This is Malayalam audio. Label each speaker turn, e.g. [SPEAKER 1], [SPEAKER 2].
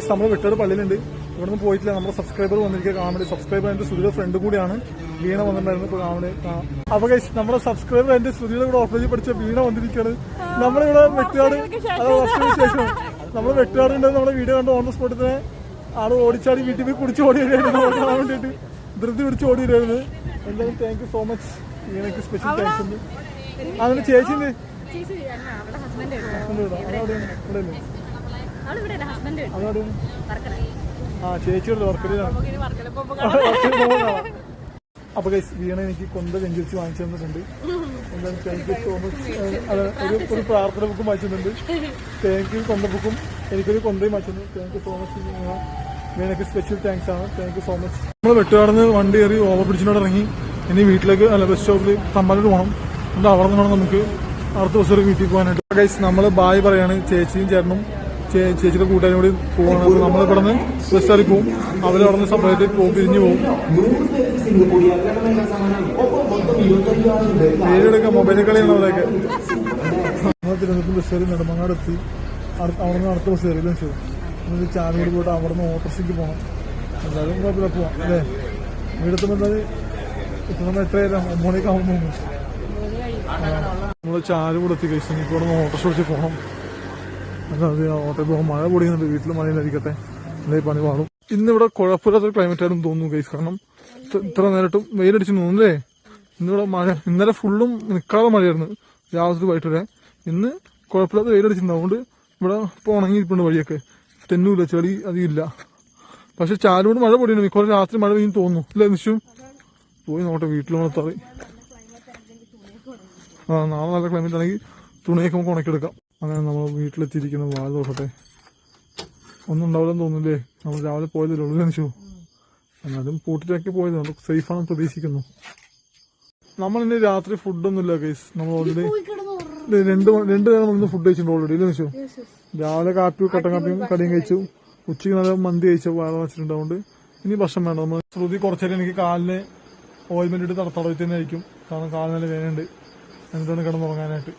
[SPEAKER 1] നമ്മൾ വെട്ടൊരു പള്ളിയിലുണ്ട്. ഇവിടെ നിന്ന് പോയിട്ടില്ല. നമ്മുടെ സബ്സ്ക്രൈബർ വന്നിരിക്കുക കാണാൻ. സബ്സ്ക്രൈബർ എന്റെ സുധിയുടെ ഫ്രണ്ട് കൂടിയാണ്. വീണ വന്നിട്ടുണ്ടായിരുന്നു ഇപ്പൊ കാണാൻ. അപ്പൊ നമ്മുടെ സബ്സ്ക്രൈബർ എന്റെ സുധിയുടെ കൂടെ ഓഫ്ലൈനിൽ പഠിച്ച വീണ വന്നിരിക്കുകയാണ്. നമ്മളിവിടെ വെട്ടുകാട് ശേഷം നമ്മൾ വെട്ടുകാടുണ്ട്. നമ്മുടെ വീഡിയോ കണ്ട് ഓൺ ദ സ്പോട്ടിൽ തന്നെ ആള് ഓടിച്ചാടി വീട്ടിൽ പോയി കുടിച്ച് ഓടി വരികയായിരുന്നു. കാണാൻ വേണ്ടിയിട്ട് ധൃതി പിടിച്ച് ഓടി വരികയായിരുന്നു. എന്തായാലും താങ്ക് യു സോ മച്ച്. വീണയ്ക്ക് സ്പെഷ്യൽ താങ്ക്സ് ഉണ്ട്. അങ്ങനെ ചേച്ചിന്റെ ചേച്ചിയുടെ വർക്കറിലാണ്. അപ്പൊ വീണ എനിക്ക് കൊന്ത വെഞ്ചരിച്ച് വാങ്ങിച്ചു തന്നിട്ടുണ്ട്. എന്തായാലും താങ്ക് യു സോ മച്ച്. ഒരു പ്രാർത്ഥന ബുക്കും വായിച്ചു തന്നിട്ടുണ്ട്. Thank you. കൊന്ത ബുക്കും എനിക്കൊരു കൊന്തയും വായിച്ചു തന്നു. Thank you so much. വീണയ്ക്ക് സ്പെഷ്യൽ താങ്ക്സ് ആണ്. Thank you so much. നമ്മൾ വെട്ടുകാടുന്ന് വണ്ടി കയറി ഓവർ ബ്രിഡ്ജിനോട് ഇറങ്ങി ഇനി വീട്ടിലേക്ക് ബസ് സ്റ്റോപ്പിൽ തമ്പാനൂർ പോകണം. എന്നിട്ട് അവിടെ നിന്നാണ് നമുക്ക് അടുത്ത ബസ് വീട്ടിൽ പോകാനായിട്ട്. ഗൈസ് നമ്മൾ ബായ് പറയാണ്. ചേച്ചിയും ചേട്ടനും ചേച്ചിയുടെ കൂട്ടുകാരും കൂടി പോകണം. നമ്മൾ ഇവിടെ നിന്ന് ബസ് കയറി പോവും. അവരവിടെ നിന്ന് സെപ്പറേറ്റ് പിരിഞ്ഞു പോകും. പേരെടുക്കാം. മൊബൈലിൽ കളിയാണ് അവരൊക്കെ. നമ്മൾ തിരുവനന്തപുരം ബസ് കയറി നെടുമങ്ങാട് എത്തി. അവിടെ നിന്ന് അടുത്ത ബസ് കയറി എന്നിട്ട് ചാനൂർ പോയിട്ട് അവിടെ നിന്ന് ഓട്ടോറിക്ഷയ്ക്ക് പോകണം. എന്തായാലും കുഴപ്പമില്ല പോവാം അല്ലേ. വീടെത്തുമ്പോൾ എന്തായാലും ഇപ്പം നമ്മൾ 8:30 9 മണിയൊക്കെ ആകുമ്പോൾ നമ്മൾ ചാല് കൂടെ എത്തി കഴിച്ചു. ഇപ്പോൾ ഇവിടെ നിന്ന് ഓട്ടോറിക്ഷ വിളിച്ച് പോകണം. അതെ ഓട്ടോ പോകാൻ മഴ പൊടിയുന്നുണ്ട്. വീട്ടിൽ മഴയിലായിരിക്കട്ടെ. അല്ലെങ്കിൽ പണി പാടും. ഇന്നിവിടെ കുഴപ്പമില്ലാത്തൊരു ക്ലൈമറ്റ് ആയിരുന്നു തോന്നുന്നു ഗൈസ്. കാരണം ഇത്ര നേരിട്ടും വെയിലടിച്ചു തോന്നുന്നല്ലേ. ഇന്നിവിടെ മഴ ഇന്നലെ ഫുള്ളും നിൽക്കാതെ മഴയായിരുന്നു രാവിലെ വൈകിട്ട് വരെ. ഇന്ന് കുഴപ്പമില്ലാത്ത വെയിലടിച്ചിട്ടുണ്ട്. അതുകൊണ്ട് ഇവിടെ ഇപ്പോൾ ഉണങ്ങിയിരിപ്പുണ്ട് വഴിയൊക്കെ. തെന്നൂല, ചെളി അധികം ഇല്ല. പക്ഷെ ചാലോട് മഴ പൊടിയുണ്ട്. മിക്കവാറും രാത്രി മഴ പെയ്യും തോന്നുന്നു അല്ലേ നിശ്ചു? പോയി നോട്ടെ വീട്ടിൽ വന്നെത്താറി. നാളെ നല്ല ക്ലൈമറ്റ് ആണെങ്കിൽ തുണിയൊക്കെ നമുക്ക് ഉണക്കിയെടുക്കാം. അങ്ങനെ നമ്മൾ വീട്ടിലെത്തിയിരിക്കുന്ന വാഴ നോക്കട്ടെ. ഒന്നും ഉണ്ടാവില്ലെന്ന് തോന്നുന്നില്ലേ. നമ്മൾ രാവിലെ പോയതല്ലേ ഉള്ളൂ നിശ്ചു. എന്നാലും പൂട്ടിട്ടൊക്കെ പോയത് നമുക്ക് സേഫാണെന്ന് പ്രതീക്ഷിക്കുന്നു. നമ്മളിന്ന് രാത്രി ഫുഡൊന്നുമില്ല ഗൈസ്. നമ്മൾ ഓൾറെഡി രണ്ട് നേരം നമ്മൾ ഫുഡ് കഴിച്ചിട്ടുണ്ട് ഓൾറെഡി ഇല്ലേ നിശ്ചു? രാവിലെ കട്ടൻ കാപ്പിയും കടിയും കഴിച്ചു. ഉച്ചയ്ക്ക് നല്ല മന്തി കഴിച്ച വയറ് വെച്ചിട്ടുണ്ട്. അതുകൊണ്ട് ഇനി ഭക്ഷണം വേണ്ട. നമ്മൾ ശ്രുതി കുറച്ചേരം എനിക്ക് കാലിന് ഓയിൽമെന്റ് ഇട്ട് തടവിട്ട് തന്നെ ആയിരിക്കും. കാരണം കാലിന് നല്ല വേദനയുണ്ട്. എന്നിട്ടാണ് കിടന്നുറങ്ങാനായിട്ട്.